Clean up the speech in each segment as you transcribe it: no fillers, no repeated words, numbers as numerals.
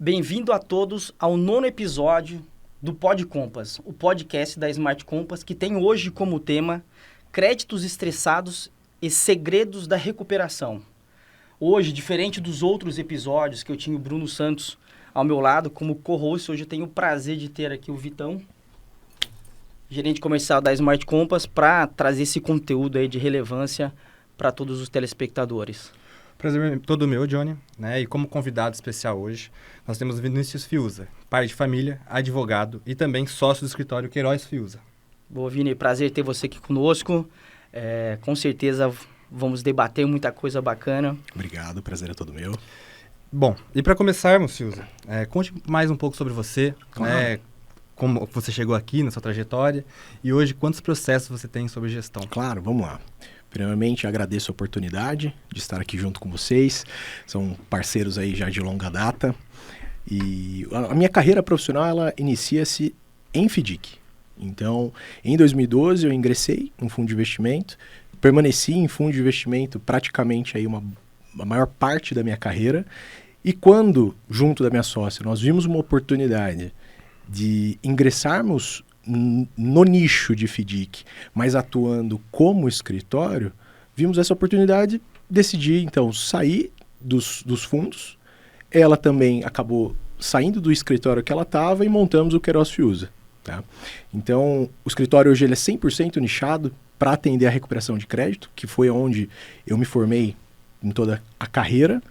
Bem-vindo a todos ao 9º episódio do Pod Compass, o podcast da Smart Compass, que tem hoje como tema créditos estressados e segredos da recuperação. Hoje, diferente dos outros episódios que eu tinha o Bruno Santos ao meu lado como co-host, hoje eu tenho o prazer de ter aqui o Vitão, gerente comercial da Smart Compass, para trazer esse conteúdo aí de relevância para todos os telespectadores. Prazer todo meu, Johnny, né? E como convidado especial hoje, nós temos o Vinícius Fiuza, pai de família, advogado e também sócio do escritório Queiroz Fiuza. Boa, Vini, prazer ter você aqui conosco. Com certeza vamos debater muita coisa bacana. Obrigado, prazer é todo meu. Bom, e para começarmos, Fiuza, conte mais um pouco sobre você, Claro. né? Como você chegou aqui na sua trajetória e hoje quantos processos você tem sobre gestão. Claro, vamos lá. Primeiramente, agradeço a oportunidade de estar aqui junto com vocês. São parceiros aí já de longa data. E a minha carreira profissional, ela inicia-se em FDIC. Então, em 2012, eu ingressei no fundo de investimento. Permaneci em fundo de investimento praticamente aí a maior parte da minha carreira. E quando, junto da minha sócia, nós vimos uma oportunidade de ingressarmos no nicho de FDIC, mas atuando como escritório, vimos essa oportunidade, decidi então sair dos fundos. Ela também acabou saindo do escritório que ela estava e montamos o Queiroz Fiuza. Tá? Então, o escritório hoje ele é 100% nichado para atender a recuperação de crédito, que foi onde eu me formei em toda a carreira.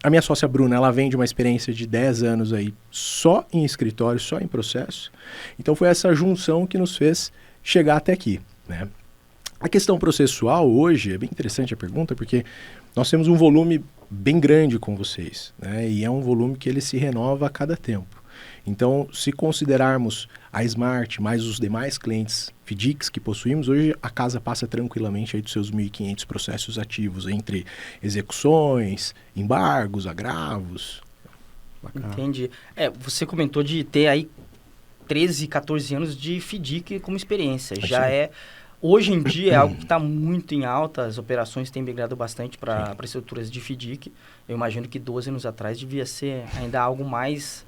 A minha sócia Bruna, ela vem de uma experiência de 10 anos aí só em escritório, só em processo. Então foi essa junção que nos fez chegar até aqui, né? A questão processual hoje, é bem interessante a pergunta, porque nós temos um volume bem grande com vocês, né? E é um volume que ele se renova a cada tempo. Então, se considerarmos a Smart mais os demais clientes FDICs que possuímos, hoje a casa passa tranquilamente aí dos seus 1.500 processos ativos, entre execuções, embargos, agravos. Bacana. Entendi. Você comentou de ter aí 13, 14 anos de FDIC como experiência. Hoje em dia é algo que está muito em alta, as operações têm migrado bastante para estruturas de FDIC. Eu imagino que 12 anos atrás devia ser ainda algo mais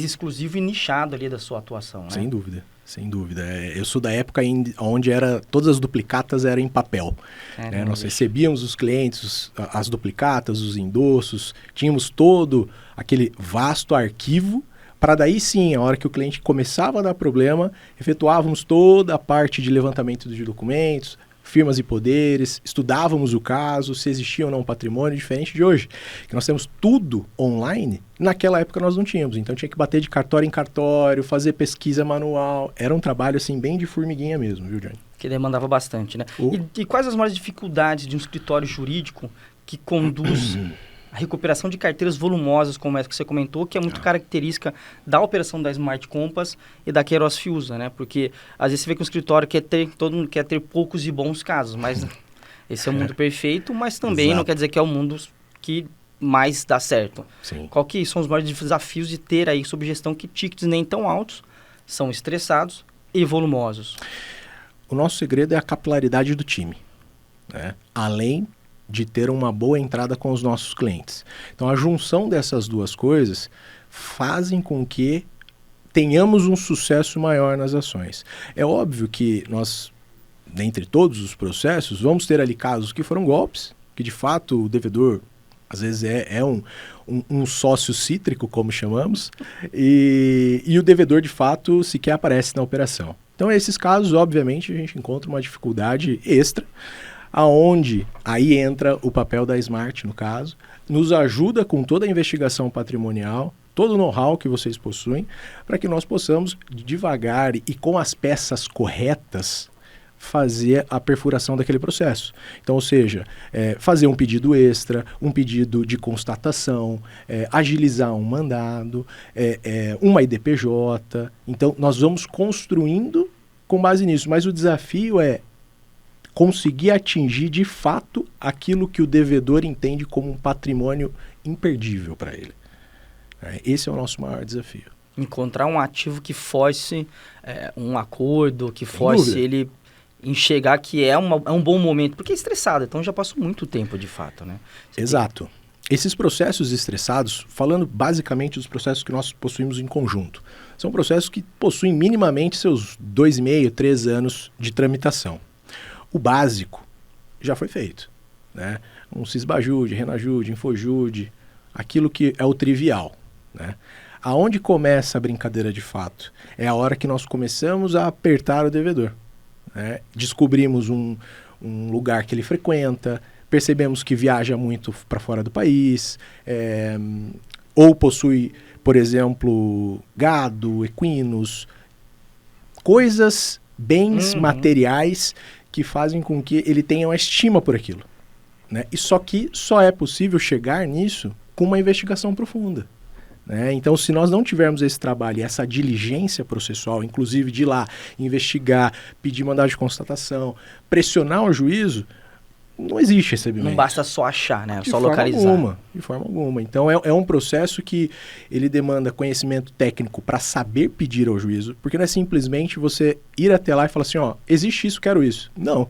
exclusivo e nichado ali da sua atuação, né? Sem dúvida, sem dúvida. Eu sou da época onde todas as duplicatas eram em papel. Né? Nós recebíamos os clientes, as duplicatas, os endossos, tínhamos todo aquele vasto arquivo, para daí sim, a hora que o cliente começava a dar problema, efetuávamos toda a parte de levantamento de documentos, firmas e poderes, estudávamos o caso, se existia ou não patrimônio, diferente de hoje, que nós temos tudo online. Naquela época nós não tínhamos, então tinha que bater de cartório em cartório, fazer pesquisa manual, era um trabalho assim bem de formiguinha mesmo, viu, Johnny? Que demandava bastante, né? E quais as maiores dificuldades de um escritório jurídico que conduz a recuperação de carteiras volumosas, como essa que você comentou, que é muito característica da operação da Smart Compass e da Queiroz Fiuza, né? Porque às vezes você vê que um escritório todo mundo quer ter poucos e bons casos, mas esse é o mundo perfeito, mas também não quer dizer que é o mundo que mais dá certo. Sim. Qual que são os maiores desafios de ter aí sob gestão que tickets nem tão altos, são estressados e volumosos? O nosso segredo é a capilaridade do time, né? Além de ter uma boa entrada com os nossos clientes. Então, a junção dessas duas coisas fazem com que tenhamos um sucesso maior nas ações. É óbvio que nós, dentre todos os processos, vamos ter ali casos que foram golpes, que de fato o devedor, às vezes é um sócio cítrico, como chamamos, e o devedor, de fato, sequer aparece na operação. Então, esses casos, obviamente, a gente encontra uma dificuldade extra, aonde aí entra o papel da Smart, no caso, nos ajuda com toda a investigação patrimonial, todo o know-how que vocês possuem, para que nós possamos, devagar e com as peças corretas, fazer a perfuração daquele processo. Então, ou seja, fazer um pedido extra, um pedido de constatação, agilizar um mandado, uma IDPJ. Então, nós vamos construindo com base nisso, mas o desafio é conseguir atingir de fato aquilo que o devedor entende como um patrimônio imperdível para ele. Esse é o nosso maior desafio. Encontrar um ativo que force um acordo, que force ele enxergar que é um bom momento, porque é estressado, então já passou muito tempo de fato, né? Exato. Esses processos estressados, falando basicamente dos processos que nós possuímos em conjunto, são processos que possuem minimamente seus 2,5, 3 anos de tramitação. O básico já foi feito, né? Um Sisbajude, Renajude, Infojude, aquilo que é o trivial, né? Aonde começa a brincadeira de fato? É a hora que nós começamos a apertar o devedor, né? Descobrimos um lugar que ele frequenta, percebemos que viaja muito para fora do país, ou possui, por exemplo, gado, equinos, coisas, bens materiais que fazem com que ele tenha uma estima por aquilo, né? E só é possível chegar nisso com uma investigação profunda, né? Então, se nós não tivermos esse trabalho e essa diligência processual, inclusive de ir lá, investigar, pedir mandado de constatação, pressionar o juízo, não existe recebimento. Não basta só achar, né? Só localizar. De forma alguma. Então, é um processo que ele demanda conhecimento técnico para saber pedir ao juízo, porque não é simplesmente você ir até lá e falar assim, ó, existe isso, quero isso. Não.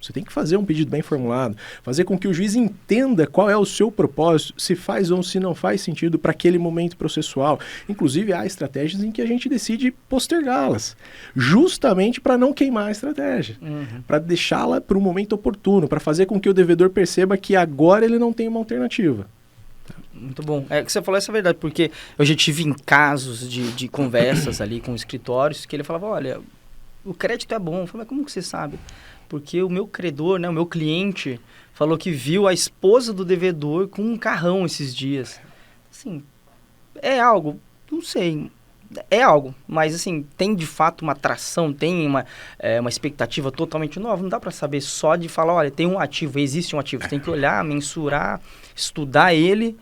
Você tem que fazer um pedido bem formulado, fazer com que o juiz entenda qual é o seu propósito, se faz ou se não faz sentido para aquele momento processual. Inclusive, há estratégias em que a gente decide postergá-las, justamente para não queimar a estratégia, para deixá-la para o momento oportuno, para fazer com que o devedor perceba que agora ele não tem uma alternativa. Muito bom. É que você falou essa verdade, porque eu já tive em casos de conversas ali com escritórios que ele falava, olha, o crédito é bom. Eu falei, mas como que você sabe? Porque o meu credor, né, o meu cliente, falou que viu a esposa do devedor com um carrão esses dias. Assim, é algo, não sei, é algo, mas assim, tem de fato uma atração, tem uma expectativa totalmente nova. Não dá para saber só de falar, olha, tem um ativo, existe um ativo. Você tem que olhar, mensurar, estudar ele.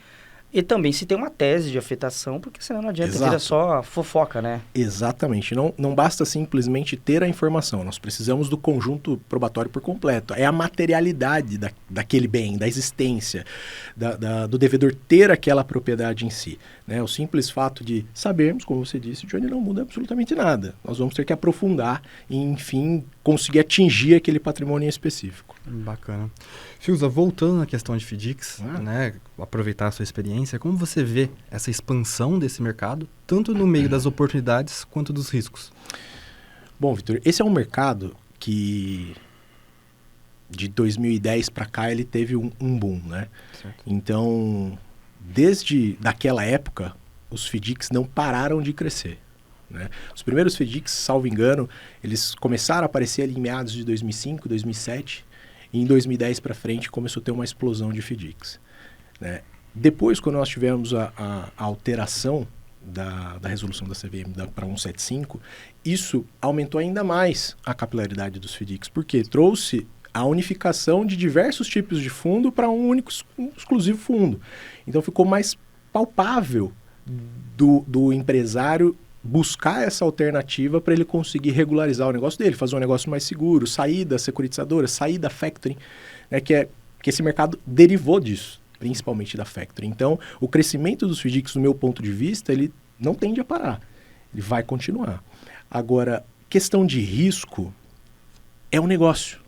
E também se tem uma tese de afetação, porque senão não adianta, vira só fofoca, né? Exatamente. Não basta simplesmente ter a informação, nós precisamos do conjunto probatório por completo. É a materialidade daquele bem, da existência, do devedor ter aquela propriedade em si, né? O simples fato de sabermos, como você disse, Johnny, não muda absolutamente nada. Nós vamos ter que aprofundar e, enfim, conseguir atingir aquele patrimônio em específico. Bacana. Fiuza, voltando à questão de FDICs, né, aproveitar a sua experiência, como você vê essa expansão desse mercado, tanto no meio das oportunidades quanto dos riscos? Bom, Vitor, esse é um mercado que de 2010 para cá ele teve um boom, né? Certo. Então, desde daquela época, os FDICs não pararam de crescer, né? Os primeiros FDICs, salvo engano, eles começaram a aparecer ali em meados de 2005, 2007, e em 2010 para frente começou a ter uma explosão de FDICs, né? Depois, quando nós tivemos a alteração da resolução da CVM para 175, isso aumentou ainda mais a capilaridade dos FDICs, porque trouxe a unificação de diversos tipos de fundo para um único exclusivo fundo. Então ficou mais palpável do empresário buscar essa alternativa para ele conseguir regularizar o negócio dele, fazer um negócio mais seguro, sair da securitizadora, sair da factoring, né, que esse mercado derivou disso, principalmente da factoring. Então, o crescimento dos FDICs, do meu ponto de vista, ele não tende a parar, ele vai continuar. Agora, questão de risco é um negócio.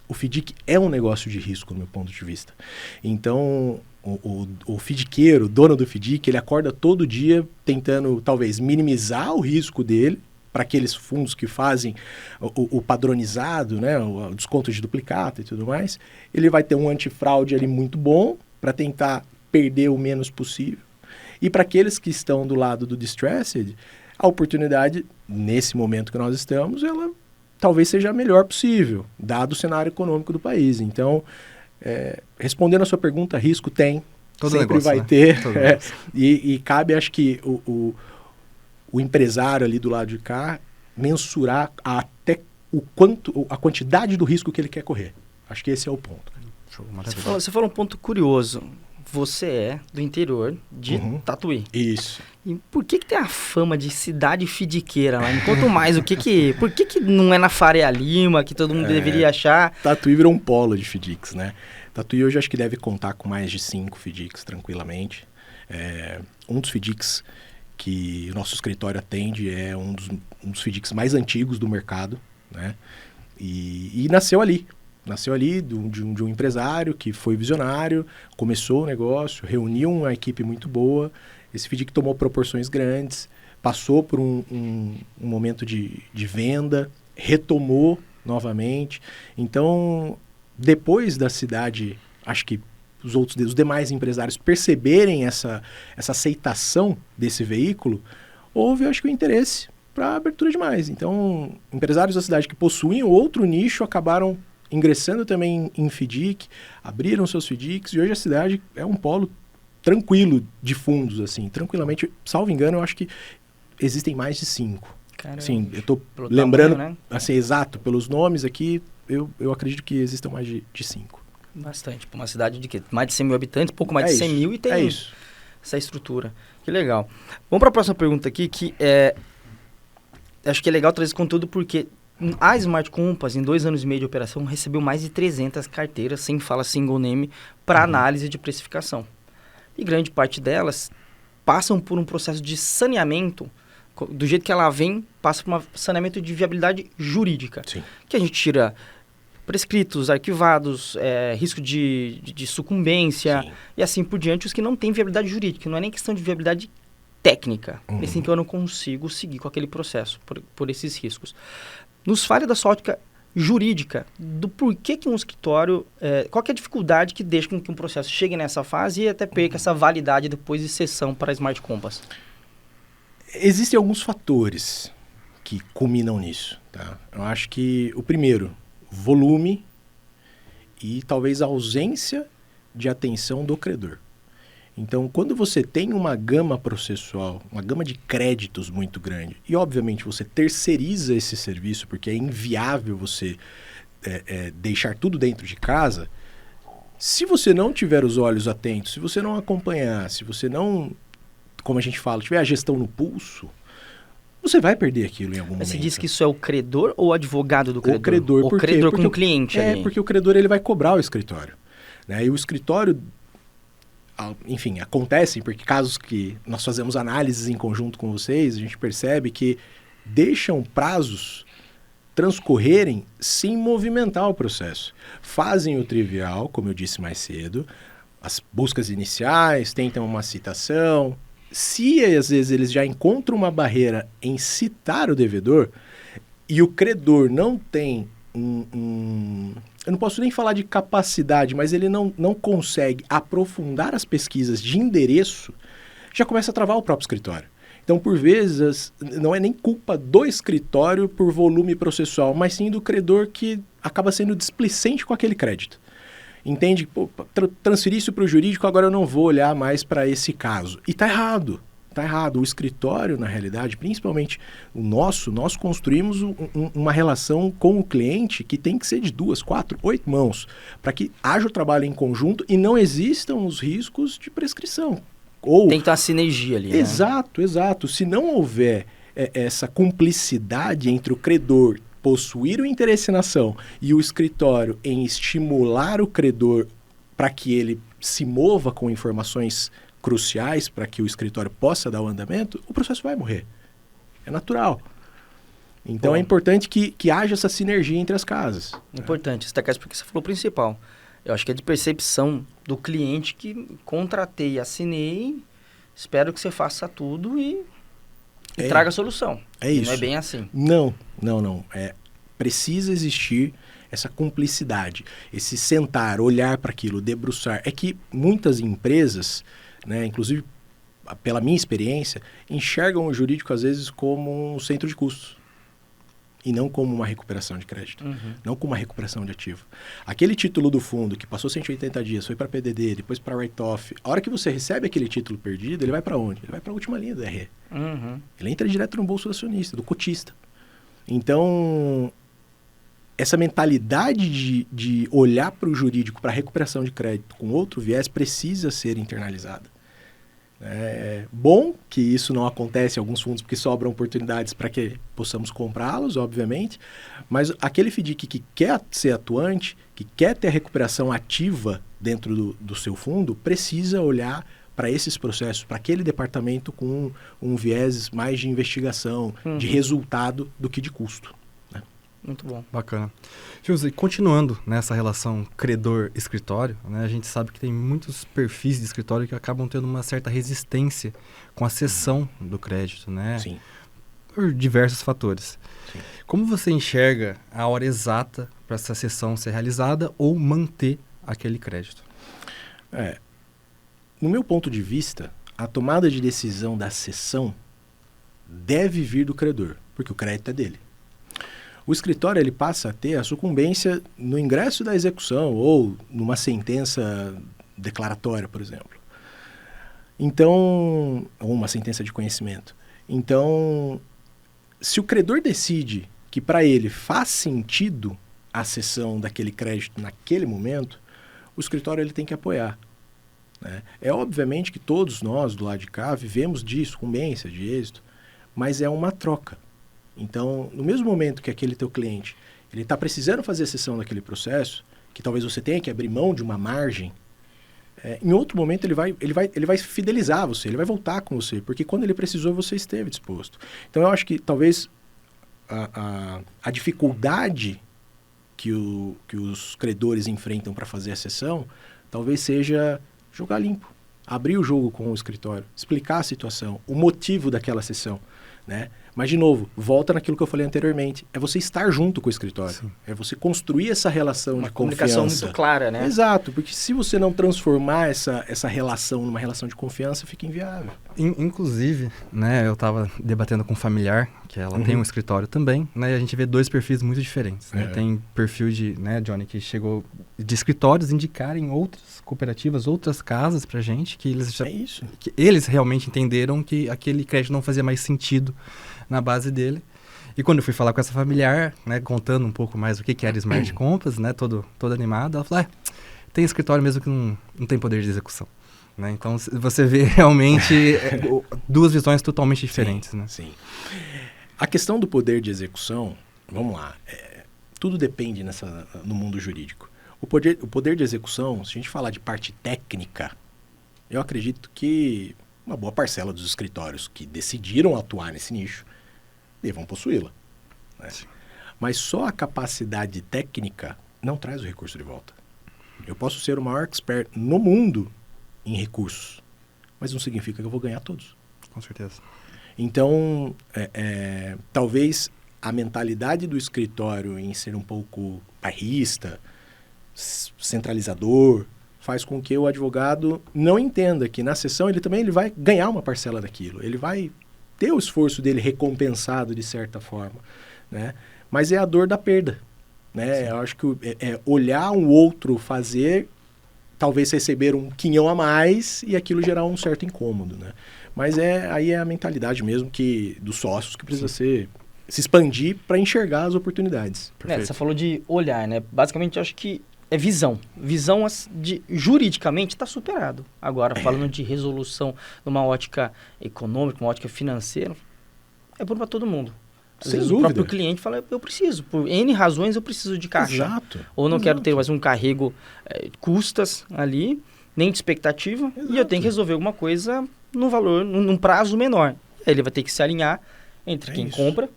O FDIC é um negócio de risco, do meu ponto de vista. Então, o FDIqueiro, o dono do FDIC, ele acorda todo dia tentando, talvez, minimizar o risco dele para aqueles fundos que fazem o padronizado, né, o desconto de duplicata e tudo mais. Ele vai ter um antifraude ali muito bom para tentar perder o menos possível. E para aqueles que estão do lado do distressed, a oportunidade, nesse momento que nós estamos, ela talvez seja a melhor possível, dado o cenário econômico do país. Então, respondendo a sua pergunta, risco tem, todo sempre negócio, vai né? ter. E cabe, acho que, o empresário ali do lado de cá mensurar até a quantidade do risco que ele quer correr. Acho que esse é o ponto. Show, você falou um ponto curioso. Você é do interior de Tatuí. Isso. E por que tem a fama de cidade fidiqueira lá? Me conta mais, por que não é na Faria Lima, que todo mundo deveria achar? Tatuí virou um polo de FDICs, né? Tatuí hoje acho que deve contar com mais de 5 FDICs tranquilamente. Um dos FDICs que o nosso escritório atende é um dos FDICs mais antigos do mercado, né? E nasceu ali. Nasceu ali de um empresário que foi visionário, começou o negócio, reuniu uma equipe muito boa. Esse FDIC tomou proporções grandes, passou por um momento de venda, retomou novamente. Então, depois da cidade, acho que os demais empresários perceberem essa aceitação desse veículo, houve, acho que, o interesse para a abertura de mais. Então, empresários da cidade que possuíam outro nicho acabaram ingressando também em FDIC, abriram seus FDICs, e hoje a cidade é um polo tranquilo de fundos, assim, tranquilamente. Salvo engano, eu acho que existem mais de 5. Caramba. Sim, eu estou Pelo lembrando, tamanho, né? assim, exato, pelos nomes aqui, eu acredito que existam mais de 5. Bastante. Uma cidade de quê? Mais de 100 mil habitantes, pouco mais de 100 isso, mil e tem é isso. essa estrutura. Que legal. Vamos para a próxima pergunta aqui, que acho que é legal trazer esse conteúdo porque a Smart Compass, em 2 anos e meio de operação, recebeu mais de 300 carteiras, sem fala single name, para análise de precificação. E grande parte delas passam por um processo de saneamento, do jeito que ela vem, passa por um saneamento de viabilidade jurídica. Sim. Que a gente tira prescritos, arquivados, risco de sucumbência, Sim. e assim por diante, os que não têm viabilidade jurídica. Não é nem questão de viabilidade técnica. Assim que eu não consigo seguir com aquele processo, por esses riscos. Nos fale da sua ótica jurídica, do porquê que um escritório... qual que é a dificuldade que deixa com que um processo chegue nessa fase e até perca essa validade depois de cessão para a Smart Compass? Existem alguns fatores que culminam nisso, tá? Eu acho que o primeiro, volume e talvez a ausência de atenção do credor. Então, quando você tem uma gama processual, uma gama de créditos muito grande, e obviamente você terceiriza esse serviço, porque é inviável você deixar tudo dentro de casa, se você não tiver os olhos atentos, se você não acompanhar, se você não, como a gente fala, tiver a gestão no pulso, você vai perder aquilo em algum momento. Você diz que isso é o credor ou o advogado do credor? O credor. O credor com o cliente ali. Porque o credor ele vai cobrar o escritório, né? E o escritório... Enfim, acontecem, porque casos que nós fazemos análises em conjunto com vocês, a gente percebe que deixam prazos transcorrerem sem movimentar o processo. Fazem o trivial, como eu disse mais cedo, as buscas iniciais, tentam uma citação. Se às vezes eles já encontram uma barreira em citar o devedor e o credor não tem eu não posso nem falar de capacidade, mas ele não consegue aprofundar as pesquisas de endereço, já começa a travar o próprio escritório. Então, por vezes, não é nem culpa do escritório por volume processual, mas sim do credor que acaba sendo displicente com aquele crédito. Entende? Pô, transferir isso para o jurídico, agora eu não vou olhar mais para esse caso. E está errado. Está errado. O escritório, na realidade, principalmente o nosso, nós construímos uma relação com o cliente que tem que ser de 2, 4, 8 mãos, para que haja o trabalho em conjunto e não existam os riscos de prescrição. Tem que ter uma sinergia ali, né? Exato, exato. Se não houver essa cumplicidade entre o credor possuir o interesse na ação e o escritório em estimular o credor para que ele se mova com informações cruciais para que o escritório possa dar o andamento, o processo vai morrer. É natural. Então é importante que haja essa sinergia entre as casas. Importante. Isso tá porque você falou o principal. Eu acho que é de percepção do cliente que contratei, assinei, espero que você faça tudo e traga a solução. É isso. Não é bem assim. Não. Precisa existir essa cumplicidade, esse sentar, olhar para aquilo, debruçar. É que muitas empresas, né, inclusive pela minha experiência, enxergam o jurídico às vezes como um centro de custos e não como uma recuperação de crédito, não como uma recuperação de ativo. Aquele título do fundo que passou 180 dias, foi para PDD, depois para write-off, a hora que você recebe aquele título perdido, ele vai para onde? Ele vai para a última linha do RE. Ele entra direto no bolso do acionista, do cotista. Então, essa mentalidade de olhar para o jurídico, para a recuperação de crédito com outro viés, precisa ser internalizada. É bom que isso não acontece em alguns fundos, porque sobram oportunidades para que possamos comprá-los, obviamente, mas aquele FDIC que quer ser atuante, que quer ter a recuperação ativa dentro do seu fundo, precisa olhar para esses processos, para aquele departamento com um viés mais de investigação, de resultado do que de custo. Né? Muito bom. Bacana. Fiuza, e continuando nessa relação credor-escritório, né, a gente sabe que tem muitos perfis de escritório que acabam tendo uma certa resistência com a cessão do crédito, né? Sim. Por diversos fatores. Sim. Como você enxerga a hora exata para essa cessão ser realizada ou manter aquele crédito? No meu ponto de vista, a tomada de decisão da cessão deve vir do credor, porque o crédito é dele. O escritório ele passa a ter a sucumbência no ingresso da execução ou numa sentença declaratória, por exemplo. Então, ou uma sentença de conhecimento. Então, se o credor decide que para ele faz sentido a cessão daquele crédito naquele momento, o escritório ele tem que apoiar, né? É obviamente que todos nós do lado de cá vivemos de sucumbência, de êxito, mas é uma troca. Então, no mesmo momento que aquele teu cliente ele está precisando fazer a cessão daquele processo, que talvez você tenha que abrir mão de uma margem, em outro momento ele vai fidelizar você, ele vai voltar com você, porque quando ele precisou você esteve disposto. Então eu acho que talvez a dificuldade que os credores enfrentam para fazer a cessão, talvez seja jogar limpo, abrir o jogo com o escritório, explicar a situação, o motivo daquela cessão, né? Mas, de novo, volta naquilo que eu falei anteriormente. É você estar junto com o escritório. Sim. É você construir essa relação de confiança. Uma comunicação muito clara, né? Exato, porque se você não transformar essa relação numa relação de confiança, fica inviável. Inclusive, né, eu estava debatendo com um familiar, que ela tem um escritório também, né, e a gente vê dois perfis muito diferentes. Né? Tem perfil de, né, Johnny, que chegou de escritórios indicarem outras cooperativas, outras casas pra gente, que eles já, que eles realmente entenderam que aquele crédito não fazia mais sentido na base dele. E quando eu fui falar com essa familiar, né, contando um pouco mais o que era Smart Compass, né, toda animada, ela falou, tem escritório mesmo que não tem poder de execução. Né? Então, você vê realmente duas visões totalmente diferentes. Sim, né? Sim. A questão do poder de execução, vamos lá, tudo depende no mundo jurídico. O poder de execução, se a gente falar de parte técnica, eu acredito que uma boa parcela dos escritórios que decidiram atuar nesse nicho devam possuí-la. Né? Mas só a capacidade técnica não traz o recurso de volta. Eu posso ser o maior expert no mundo em recursos, mas não significa que eu vou ganhar todos. Com certeza. Então, talvez a mentalidade do escritório em ser um pouco bairrista, centralizador, faz com que o advogado não entenda que na sessão ele vai ganhar uma parcela daquilo. Ele vai ter o esforço dele recompensado de certa forma, né? Mas é a dor da perda, né? Eu acho que olhar um outro fazer, talvez receber um quinhão a mais e aquilo gerar um certo incômodo, né? Mas aí é a mentalidade mesmo dos sócios que precisa se expandir para enxergar as oportunidades. Você falou de olhar, né? Basicamente, eu acho que é visão. Visão juridicamente está superado. Agora, falando de resolução numa ótica econômica, uma ótica financeira, é bom para todo mundo. Às vezes o próprio cliente fala, eu preciso, por N razões eu preciso de caixa. Exato. Ou não quero ter mais um carrego, custas ali, nem de expectativa, e eu tenho que resolver alguma coisa num valor, num prazo menor. Aí ele vai ter que se alinhar entre quem compra,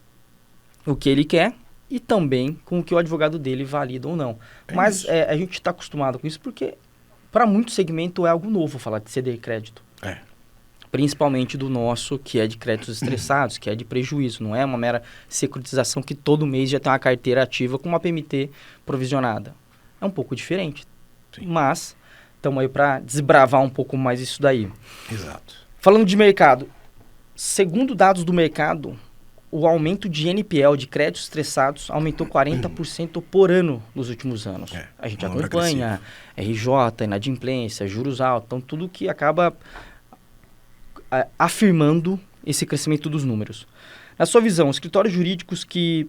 o que ele quer, e também com o que o advogado dele valida ou não. Mas a gente está acostumado com isso porque, para muito segmento, é algo novo falar de ceder crédito. Principalmente do nosso, que é de créditos estressados, que é de prejuízo. Não é uma mera securitização que todo mês já tem uma carteira ativa com uma PMT provisionada. É um pouco diferente. Sim. Mas estamos aí para desbravar um pouco mais isso daí. Exato. Falando de mercado, segundo dados do mercado, o aumento de NPL, de créditos estressados, aumentou 40% por ano nos últimos anos. A gente acompanha RJ, inadimplência, juros altos, então tudo que acaba afirmando esse crescimento dos números. Na sua visão, escritórios jurídicos que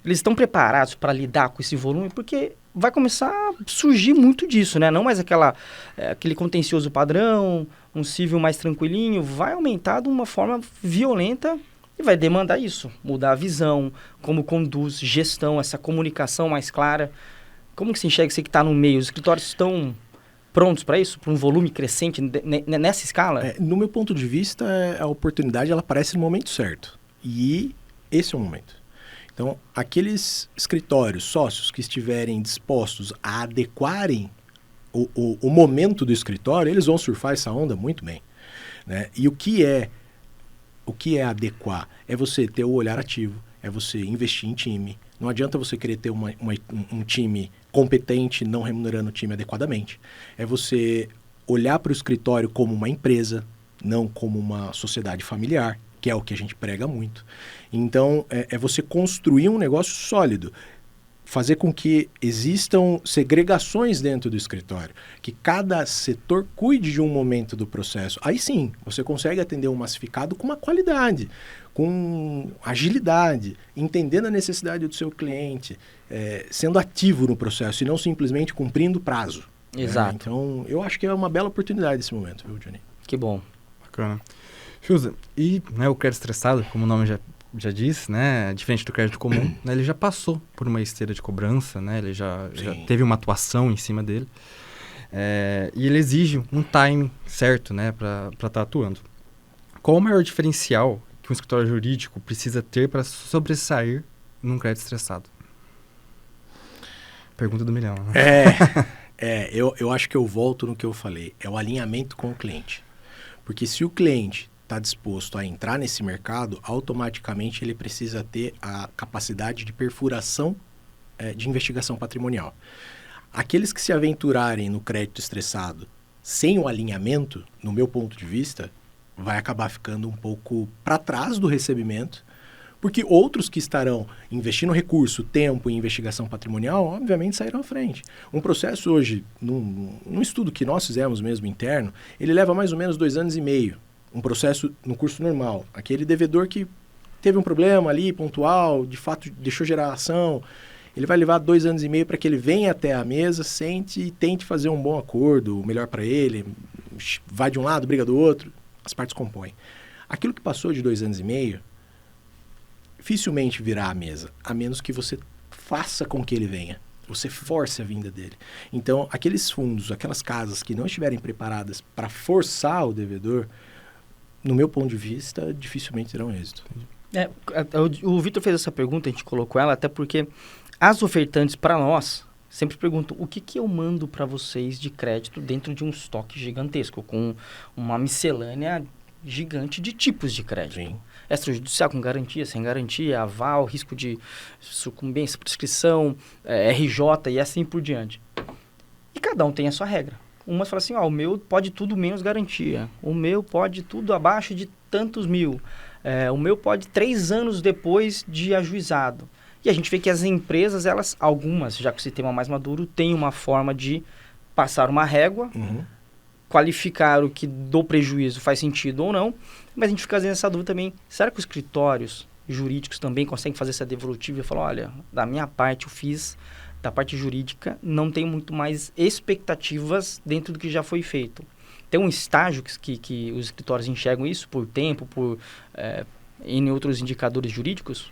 eles estão preparados para lidar com esse volume, porque vai começar a surgir muito disso, né? Não mais aquele contencioso padrão, um civil mais tranquilinho, vai aumentar de uma forma violenta e vai demandar isso, mudar a visão, como conduz, gestão, essa comunicação mais clara. Como que você enxerga você que está no meio? Os escritórios estão prontos para isso? Para um volume crescente nessa escala? No meu ponto de vista, a oportunidade ela aparece no momento certo. E esse é o momento. Então, aqueles escritórios, sócios que estiverem dispostos a adequarem o momento do escritório, eles vão surfar essa onda muito bem, né? E o que é adequar? É você ter o olhar ativo, é você investir em time. Não adianta você querer ter um time competente não remunerando o time adequadamente. É você olhar para o escritório como uma empresa, não como uma sociedade familiar, que é o que a gente prega muito. Então, é você construir um negócio sólido, fazer com que existam segregações dentro do escritório, que cada setor cuide de um momento do processo. Aí sim, você consegue atender um massificado com uma qualidade, com agilidade, entendendo a necessidade do seu cliente, sendo ativo no processo e não simplesmente cumprindo prazo. Exato. Então, eu acho que é uma bela oportunidade esse momento, viu, Johnny? Que bom. Bacana. Fiuza, e né, o crédito estressado, como o nome já disse, né, diferente do crédito comum, né, ele já passou por uma esteira de cobrança, né, ele já teve uma atuação em cima dele, e ele exige um time certo, né, para estar atuando. Qual o maior diferencial que um escritório jurídico precisa ter para sobressair num crédito estressado? Pergunta do milhão. Né? Eu acho que eu volto no que eu falei, é o alinhamento com o cliente. Porque se o cliente está disposto a entrar nesse mercado, automaticamente ele precisa ter a capacidade de perfuração de investigação patrimonial. Aqueles que se aventurarem no crédito estressado sem o alinhamento, no meu ponto de vista, vai acabar ficando um pouco para trás do recebimento, porque outros que estarão investindo recurso, tempo em investigação patrimonial, obviamente sairão à frente. Um processo hoje, num estudo que nós fizemos mesmo interno, ele leva mais ou menos 2 anos e meio. Um processo no curso normal. Aquele devedor que teve um problema ali, pontual, de fato deixou gerar ação, ele vai levar 2 anos e meio para que ele venha até a mesa, sente e tente fazer um bom acordo, o melhor para ele, vai de um lado, briga do outro, as partes compõem. Aquilo que passou de 2 anos e meio, dificilmente virá à mesa, a menos que você faça com que ele venha. Você force a vinda dele. Então, aqueles fundos, aquelas casas que não estiverem preparadas para forçar o devedor, no meu ponto de vista, dificilmente terão êxito. O Vitor fez essa pergunta, a gente colocou ela, até porque as ofertantes para nós sempre perguntam o que eu mando para vocês de crédito dentro de um estoque gigantesco, com uma miscelânea gigante de tipos de crédito. Sim. Extrajudicial com garantia, sem garantia, aval, risco de sucumbência, prescrição, RJ e assim por diante. E cada um tem a sua regra. Umas falam assim, o meu pode tudo menos garantia. O meu pode tudo abaixo de tantos mil. O meu pode 3 anos depois de ajuizado. E a gente vê que as empresas, algumas, já com o sistema mais maduro, têm uma forma de passar uma régua, qualificar o que do prejuízo faz sentido ou não, mas a gente fica fazendo essa dúvida também, será que os escritórios jurídicos também conseguem fazer essa devolutiva e falar, olha, da minha parte eu fiz, da parte jurídica não tem muito mais expectativas dentro do que já foi feito. Tem um estágio que os escritórios enxergam isso por tempo, por em outros indicadores jurídicos?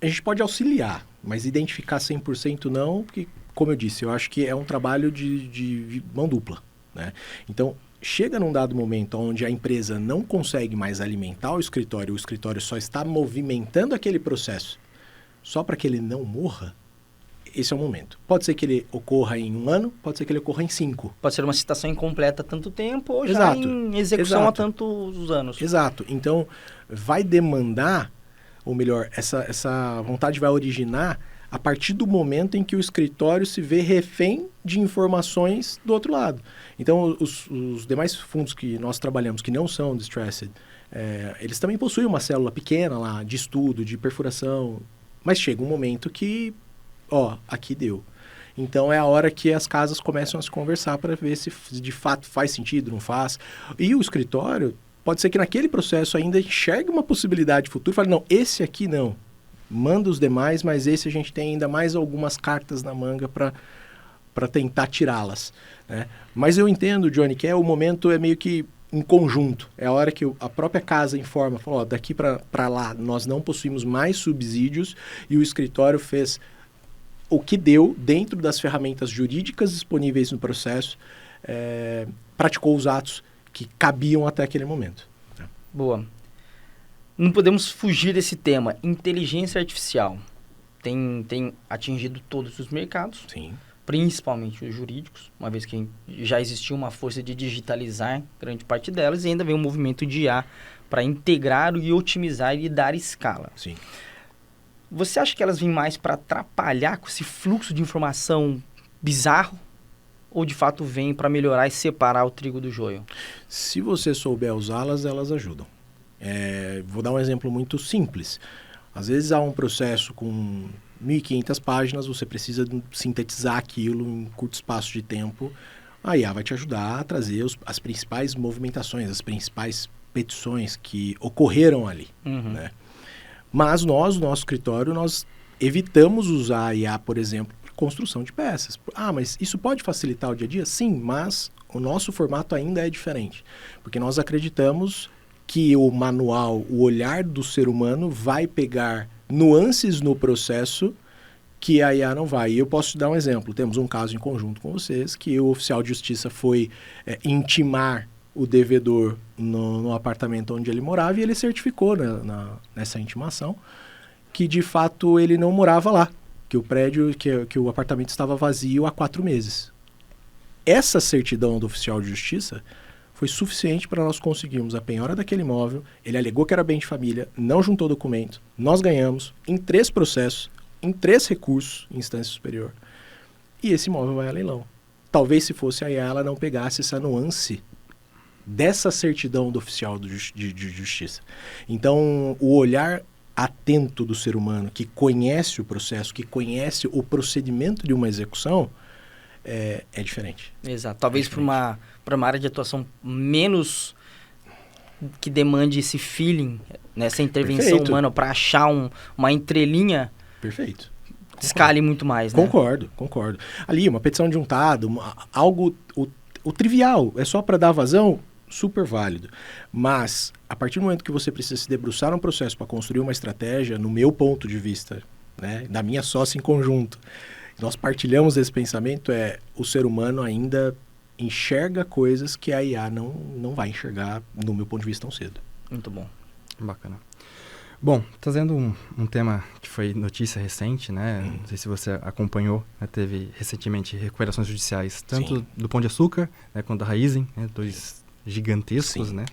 A gente pode auxiliar, mas identificar 100% não, porque, como eu disse, eu acho que é um trabalho de mão dupla, né? Então, chega num dado momento onde a empresa não consegue mais alimentar o escritório só está movimentando aquele processo só para que ele não morra, esse é o momento. Pode ser que ele ocorra em 1 ano, pode ser que ele ocorra em 5. Pode ser uma citação incompleta há tanto tempo ou Exato. Já em execução há tantos anos. Exato. Então, vai demandar, ou melhor, essa vontade vai originar a partir do momento em que o escritório se vê refém de informações do outro lado. Então, os demais fundos que nós trabalhamos, que não são distressed, eles também possuem uma célula pequena lá, de estudo, de perfuração, mas chega um momento que, aqui deu. Então, é a hora que as casas começam a se conversar para ver se de fato faz sentido, não faz. E o escritório, pode ser que naquele processo ainda enxergue uma possibilidade futura, fale, não, esse aqui não. Manda os demais, mas esse a gente tem ainda mais algumas cartas na manga para tentar tirá-las, né? Mas eu entendo, Johnny, que o momento é meio que em conjunto. É a hora que a própria casa informa, fala, daqui para lá nós não possuímos mais subsídios e o escritório fez o que deu dentro das ferramentas jurídicas disponíveis no processo, praticou os atos que cabiam até aquele momento. Boa. Não podemos fugir desse tema. Inteligência artificial tem atingido todos os mercados, Sim. principalmente os jurídicos, uma vez que já existiu uma força de digitalizar grande parte delas e ainda vem um movimento de IA para integrar e otimizar e dar escala. Sim. Você acha que elas vêm mais para atrapalhar com esse fluxo de informação bizarro? Ou de fato vêm para melhorar e separar o trigo do joio? Se você souber usá-las, elas ajudam. Vou dar um exemplo muito simples. Às vezes há um processo com 1.500 páginas, você precisa sintetizar aquilo em curto espaço de tempo. A IA vai te ajudar a trazer as principais movimentações, as principais petições que ocorreram ali. Né? Mas nós, no nosso escritório, nós evitamos usar a IA, por exemplo, para construção de peças. Mas isso pode facilitar o dia a dia? Sim, mas o nosso formato ainda é diferente. Porque nós acreditamos que o manual, o olhar do ser humano vai pegar nuances no processo que a IA não vai. E eu posso te dar um exemplo. Temos um caso em conjunto com vocês que o oficial de justiça foi intimar o devedor no apartamento onde ele morava e ele certificou nessa intimação que de fato ele não morava lá, que o prédio, que o apartamento estava vazio há 4 meses. Essa certidão do oficial de justiça foi suficiente para nós conseguirmos a penhora daquele imóvel. Ele alegou que era bem de família, não juntou documento, nós ganhamos em 3 processos, em 3 recursos em instância superior. E esse imóvel vai a leilão. Talvez se fosse a IA, ela não pegasse essa nuance dessa certidão do oficial de justiça. Então, o olhar atento do ser humano, que conhece o processo, que conhece o procedimento de uma execução, é diferente. Exato. Talvez para uma área de atuação menos que demande esse feeling, nessa intervenção Perfeito. humana para achar uma entrelinha. Perfeito. Escale muito mais, né? Concordo. Ali, uma petição de juntado, algo, o trivial, é só para dar vazão, super válido. Mas, a partir do momento que você precisa se debruçar um processo para construir uma estratégia, no meu ponto de vista, né, da minha sócia em conjunto, nós partilhamos esse pensamento, o ser humano ainda enxerga coisas que a IA não vai enxergar, no meu ponto de vista, tão cedo. Muito bom. Bacana. Bom, trazendo um tema que foi notícia recente, né? Não sei se você acompanhou, né? Teve recentemente recuperações judiciais, tanto Sim. do Pão de Açúcar, né, quanto da Raizen, né? 2 gigantescos, Sim. né?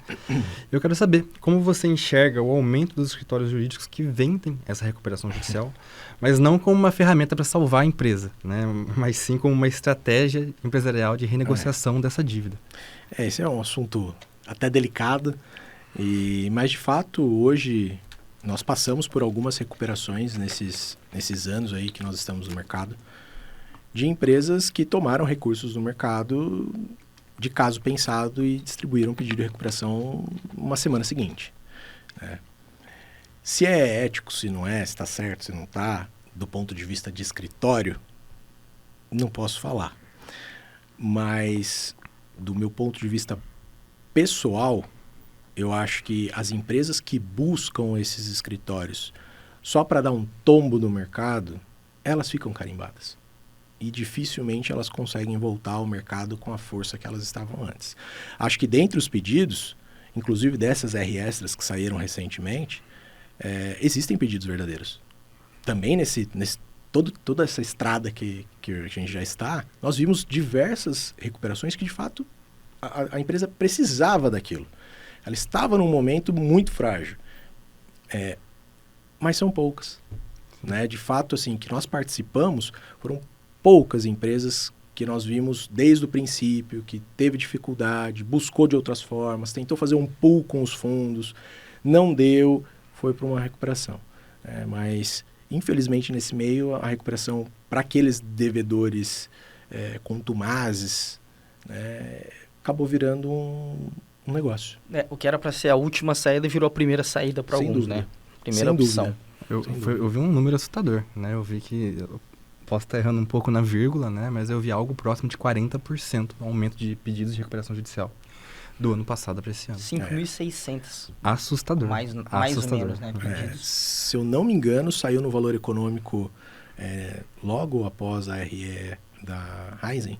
Eu quero saber como você enxerga o aumento dos escritórios jurídicos que vendem essa recuperação judicial, mas não como uma ferramenta para salvar a empresa, né? Mas sim como uma estratégia empresarial de renegociação dessa dívida. Esse é um assunto até delicado, mas de fato hoje nós passamos por algumas recuperações nesses anos aí que nós estamos no mercado, de empresas que tomaram recursos no mercado de caso pensado e distribuíram o pedido de recuperação uma semana seguinte. Né? Se é ético, se não é, se está certo, se não está, do ponto de vista de escritório, não posso falar. Mas, do meu ponto de vista pessoal, eu acho que as empresas que buscam esses escritórios só para dar um tombo no mercado, elas ficam carimbadas. E dificilmente elas conseguem voltar ao mercado com a força que elas estavam antes. Acho que dentre os pedidos, inclusive dessas R-Extras que saíram recentemente, existem pedidos verdadeiros. Também toda essa estrada que a gente já está, nós vimos diversas recuperações que de fato a empresa precisava daquilo. Ela estava num momento muito frágil. Mas são poucas. Né? De fato, assim, que nós participamos, foram poucas empresas que nós vimos desde o princípio, que teve dificuldade, buscou de outras formas, tentou fazer um pool com os fundos, não deu, foi para uma recuperação. Mas, infelizmente, nesse meio, a recuperação para aqueles devedores contumazes, acabou virando um negócio. O que era para ser a última saída virou a primeira saída para alguns, dúvida. né? Primeira Sem opção. dúvida. Eu vi um número assustador, né? Eu vi que, eu posso estar errando um pouco na vírgula, né? Mas eu vi algo próximo de 40% aumento de pedidos de recuperação judicial do ano passado para esse ano. 5.600. Assustador. Mais ou Assustador. menos, né? Pedidos. Se eu não me engano, saiu no Valor Econômico logo após a RE da Raizen,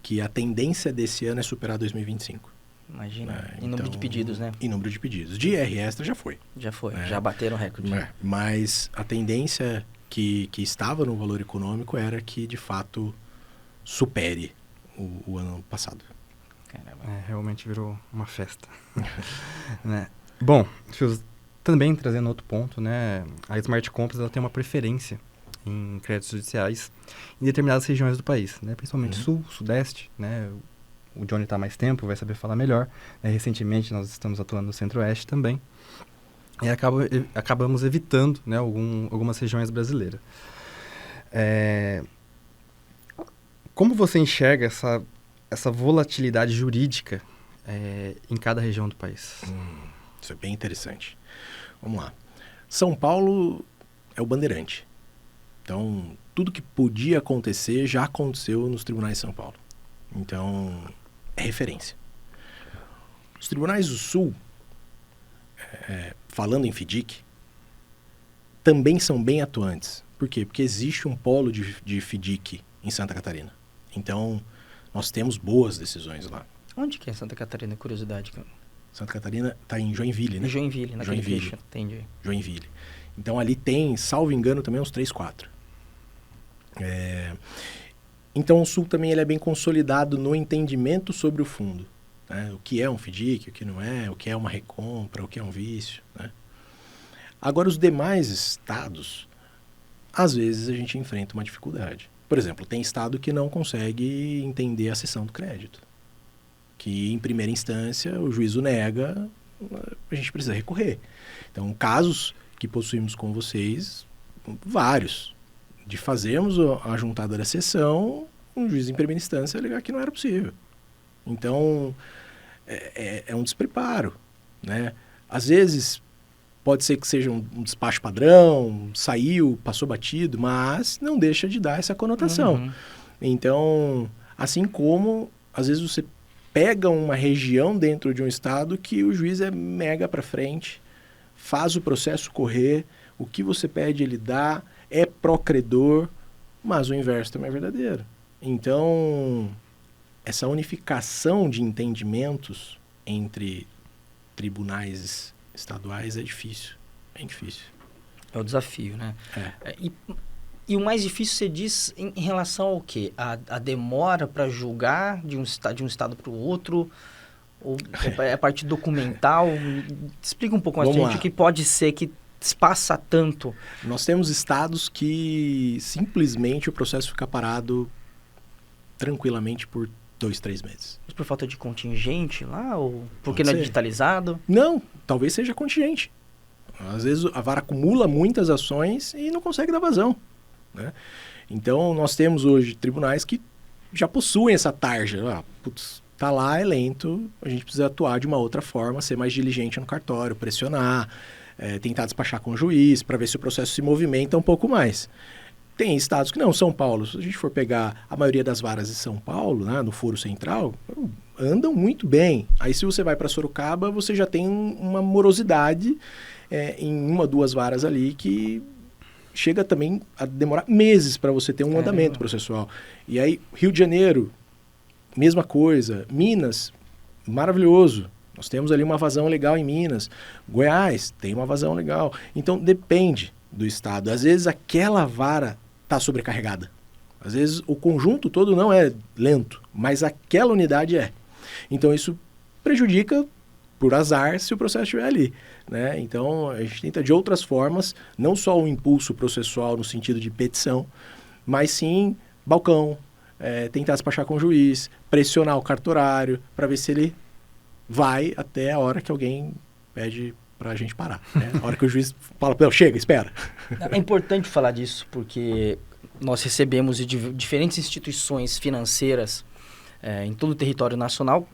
que a tendência desse ano é superar 2025. Imagina, em número de pedidos, né? Em número de pedidos. De IR Extra já foi. Já foi, já bateram recorde. Mas a tendência que estava no valor econômico era que, de fato, supere o ano passado. Caramba. Realmente virou uma festa. Né? Bom, também trazendo outro ponto, né? A Smart Compras ela tem uma preferência em créditos judiciais em determinadas regiões do país, né? Principalmente sul, sudeste, né? O Johnny está há mais tempo, vai saber falar melhor. Recentemente nós estamos atuando no centro-oeste também. E acabamos evitando, né, algumas regiões brasileiras. Como você enxerga essa volatilidade jurídica em cada região do país? Isso é bem interessante. Vamos lá. São Paulo é o bandeirante. Então, tudo que podia acontecer já aconteceu nos tribunais de São Paulo. Então, é referência. Os tribunais do Sul, falando em FDIC, também são bem atuantes. Por quê? Porque existe um polo de FDIC em Santa Catarina. Então, nós temos boas decisões lá. Onde que é Santa Catarina? Curiosidade. Santa Catarina está em Joinville, né? Em Joinville, naquele trecho. Entendi. Joinville. Então, ali tem, salvo engano, também uns 3, 4. Então, o Sul também ele é bem consolidado no entendimento sobre o fundo. Né? O que é um FDIC, o que não é, o que é uma recompra, o que é um vício. Né? Agora, os demais estados, às vezes a gente enfrenta uma dificuldade. Por exemplo, tem estado que não consegue entender a cessão do crédito. Que, em primeira instância, o juízo nega, a gente precisa recorrer. Então, casos que possuímos com vocês, vários, de fazermos a juntada da cessão, um juiz em primeira instância alegar que não era possível. Então, é um despreparo, né? Às vezes, pode ser que seja um despacho padrão, saiu, passou batido, mas não deixa de dar essa conotação. Então, assim como, às vezes você pega uma região dentro de um estado que o juiz é mega para frente, faz o processo correr, o que você pede ele dá, é pró-credor, mas o inverso também é verdadeiro. Então, essa unificação de entendimentos entre tribunais estaduais é difícil. É difícil. É o desafio, né? E o mais difícil você diz em relação ao quê? A demora para julgar de um estado para o outro? Ou é a parte documental? Explica um pouco mais pra gente o que pode ser que passa tanto. Nós temos estados que simplesmente o processo fica parado tranquilamente por 2, 3 meses. Mas por falta de contingente lá? Ou porque não é digitalizado? Não, talvez seja contingente. Às vezes a vara acumula muitas ações e não consegue dar vazão. Né? Então nós temos hoje tribunais que já possuem essa tarja. Tá lá, é lento, a gente precisa atuar de uma outra forma, ser mais diligente no cartório, pressionar, tentar despachar com o juiz para ver se o processo se movimenta um pouco mais. Tem estados que não, São Paulo, se a gente for pegar a maioria das varas de São Paulo, né, no Foro Central, andam muito bem. Aí se você vai para Sorocaba, você já tem uma morosidade em 1, 2 varas ali que chega também a demorar meses para você ter um andamento processual. E aí, Rio de Janeiro, mesma coisa. Minas, maravilhoso. Nós temos ali uma vazão legal em Minas. Goiás tem uma vazão legal. Então, depende do estado. Às vezes, aquela vara está sobrecarregada. Às vezes, o conjunto todo não é lento, mas aquela unidade é. Então, isso prejudica, por azar, se o processo estiver ali. Né? Então, a gente tenta de outras formas, não só o impulso processual no sentido de petição, mas sim balcão, tentar despachar com o juiz, pressionar o cartorário para ver se ele vai até a hora que alguém pede para a gente parar. Né? A hora que o juiz fala, não, chega, espera. É importante falar disso, porque nós recebemos de diferentes instituições financeiras em todo o território nacional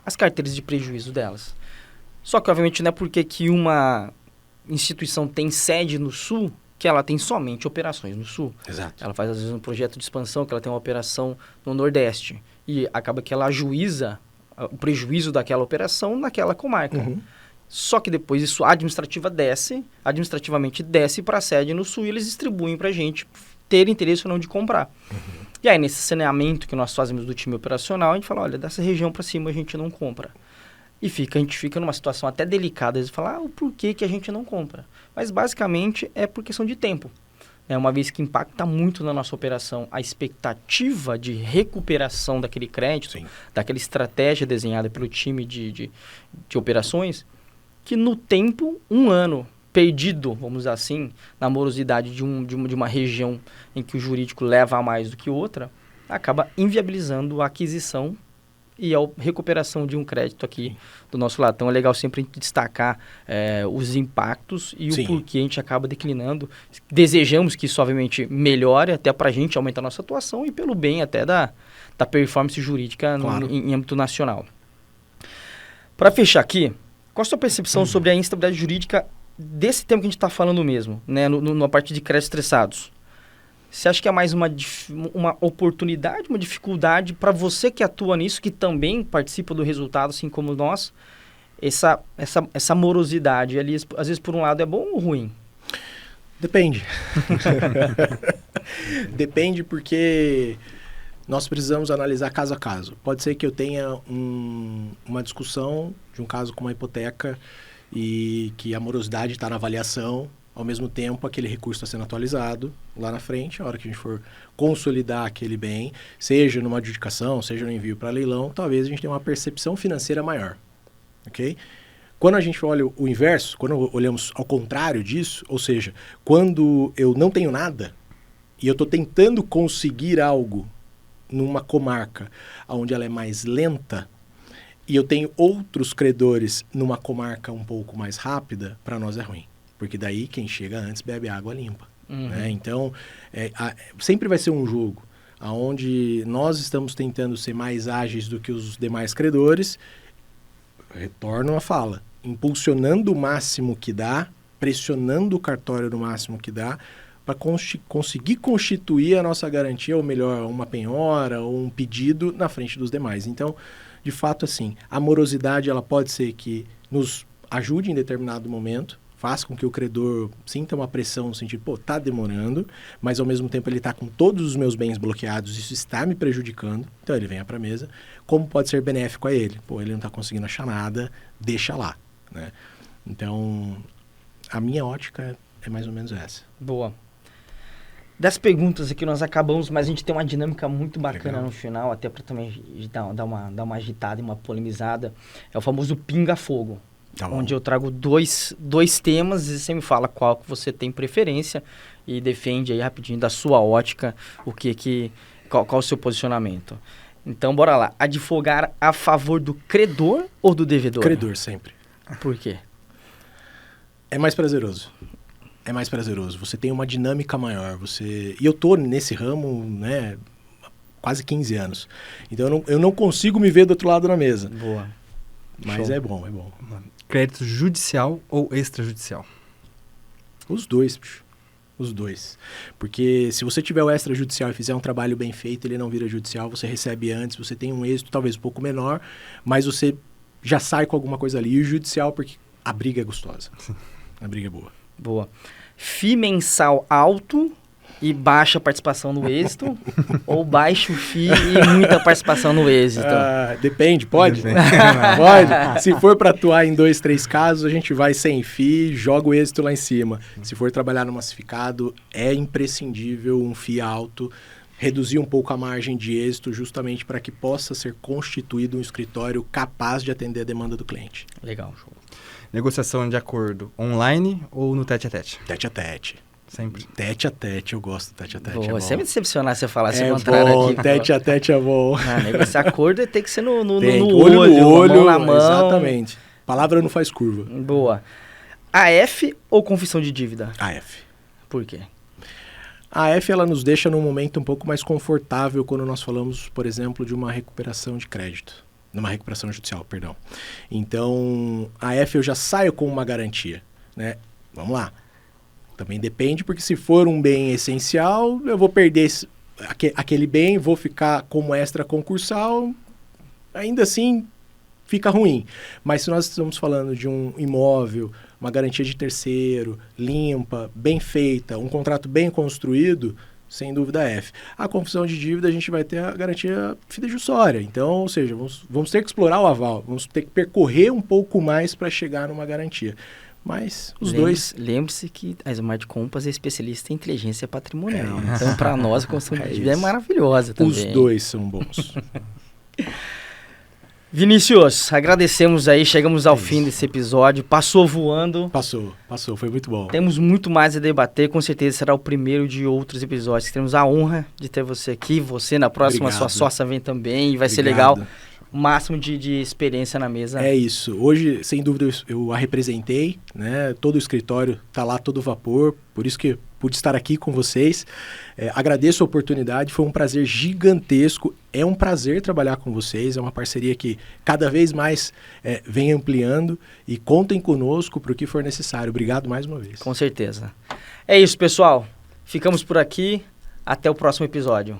as carteiras de prejuízo delas. Só que, obviamente, não é porque que uma instituição tem sede no Sul que ela tem somente operações no Sul. Exato. Ela faz, às vezes, um projeto de expansão, que ela tem uma operação no Nordeste. E acaba que ela ajuiza o prejuízo daquela operação naquela comarca. Só que depois isso administrativamente desce para a sede no Sul e eles distribuem para a gente ter interesse ou não de comprar. E aí, nesse saneamento que nós fazemos do time operacional, a gente fala, olha, dessa região para cima a gente não compra. E a gente fica numa situação até delicada, às vezes falar o porquê que a gente não compra. Mas basicamente é por questão de tempo. Uma vez que impacta muito na nossa operação a expectativa de recuperação daquele crédito, Sim. daquela estratégia desenhada pelo time de operações, que no tempo, 1 ano perdido, vamos dizer assim, na morosidade de uma região em que o jurídico leva a mais do que outra, acaba inviabilizando a aquisição e a recuperação de um crédito aqui do nosso lado. Então é legal sempre a gente destacar os impactos e o porquê a gente acaba declinando. Desejamos que isso, obviamente, melhore até para a gente aumentar a nossa atuação e pelo bem até da performance jurídica em âmbito nacional. Para fechar aqui, qual a sua percepção sobre a instabilidade jurídica desse tema que a gente está falando mesmo, né, na parte de créditos estressados? Você acha que é mais uma oportunidade, uma dificuldade para você que atua nisso, que também participa do resultado, assim como nós, essa morosidade ali, às vezes por um lado é bom ou ruim? Depende. Depende porque nós precisamos analisar caso a caso. Pode ser que eu tenha uma discussão de um caso com uma hipoteca e que a morosidade está na avaliação. Ao mesmo tempo, aquele recurso está sendo atualizado lá na frente, a hora que a gente for consolidar aquele bem, seja numa adjudicação, seja no envio para leilão, talvez a gente tenha uma percepção financeira maior, ok? Quando a gente olha o inverso, quando olhamos ao contrário disso, ou seja, quando eu não tenho nada e eu estou tentando conseguir algo numa comarca onde ela é mais lenta e eu tenho outros credores numa comarca um pouco mais rápida, para nós é ruim. Porque daí quem chega antes bebe água limpa. Né? Então, sempre vai ser um jogo onde nós estamos tentando ser mais ágeis do que os demais credores. Retorno à fala. Impulsionando o máximo que dá, pressionando o cartório no máximo que dá, para conseguir constituir a nossa garantia, ou melhor, uma penhora ou um pedido na frente dos demais. Então, de fato, assim, a morosidade ela pode ser que nos ajude em determinado momento, faz com que o credor sinta uma pressão no sentido, tá demorando, mas ao mesmo tempo ele está com todos os meus bens bloqueados, isso está me prejudicando, então ele venha para a mesa. Como pode ser benéfico a ele? Ele não está conseguindo achar nada, deixa lá, né? Então, a minha ótica é mais ou menos essa. Boa. Das perguntas aqui nós acabamos, mas a gente tem uma dinâmica muito bacana no final, até para também dar uma agitada e uma polemizada. É o famoso pinga-fogo. Tá, onde eu trago dois temas e você me fala qual que você tem preferência e defende aí rapidinho da sua ótica qual o seu posicionamento. Então, bora lá. Advogar a favor do credor ou do devedor? Credor, sempre. Por quê? É mais prazeroso. É mais prazeroso. Você tem uma dinâmica maior. E eu tô nesse ramo, né, quase 15 anos. Então, eu não consigo me ver do outro lado na mesa. Boa. Mas é bom. Crédito judicial ou extrajudicial? Os dois, bicho. Os dois. Porque se você tiver o extrajudicial e fizer um trabalho bem feito, ele não vira judicial, você recebe antes, você tem um êxito talvez um pouco menor, mas você já sai com alguma coisa ali. E o judicial, porque a briga é gostosa. A briga é boa. Boa. FII mensal alto e baixa participação no êxito ou baixo FII e muita participação no êxito? Depende, pode? Pode. Se for para atuar em 2, 3 casos, a gente vai sem FII, joga o êxito lá em cima. Se for trabalhar no massificado, é imprescindível um FII alto, reduzir um pouco a margem de êxito justamente para que possa ser constituído um escritório capaz de atender a demanda do cliente. Legal, show. Negociação de acordo online ou no tete-a-tete? Tete-a-tete. Sempre. Tete-a-tete, eu gosto do tete-a-tete. Boa, é bom. Você me decepcionar se eu falasse o contrário bom, aqui. Tete-a-tete é bom. Esse acordo tem que ser no olho no olho, mão na mão. Exatamente. Palavra não faz curva. Boa. AF ou confissão de dívida? AF. Por quê? A AF ela nos deixa num momento um pouco mais confortável quando nós falamos, por exemplo, de uma recuperação de crédito. Numa recuperação judicial, perdão. Então, a AF eu já saio com uma garantia, né? Vamos lá. Também depende, porque se for um bem essencial, eu vou perder aquele bem, vou ficar como extra concursal, ainda assim fica ruim. Mas se nós estamos falando de um imóvel, uma garantia de terceiro, limpa, bem feita, um contrato bem construído, sem dúvida F. A confissão de dívida, a gente vai ter a garantia fidejussória. Então, ou seja, vamos ter que explorar o aval, vamos ter que percorrer um pouco mais para chegar numa garantia. Mas os dois... Lembre-se que a Smart Compass é especialista em inteligência patrimonial. Então, para nós, a confissão de dívida é maravilhosa também. Os dois são bons. Vinícius, agradecemos aí, chegamos ao fim desse episódio, passou voando. Passou, foi muito bom. Temos muito mais a debater, com certeza será o primeiro de outros episódios. Temos a honra de ter você aqui, você na próxima, sua sócia vem também, e vai ser legal. O máximo de experiência na mesa. É isso. Hoje, sem dúvida, eu a representei, né? Todo o escritório está lá, todo vapor, por isso que pude estar aqui com vocês. Agradeço a oportunidade, foi um prazer gigantesco. É um prazer trabalhar com vocês, é uma parceria que cada vez mais vem ampliando e contem conosco para o que for necessário. Obrigado mais uma vez. Com certeza. É isso, pessoal. Ficamos por aqui. Até o próximo episódio.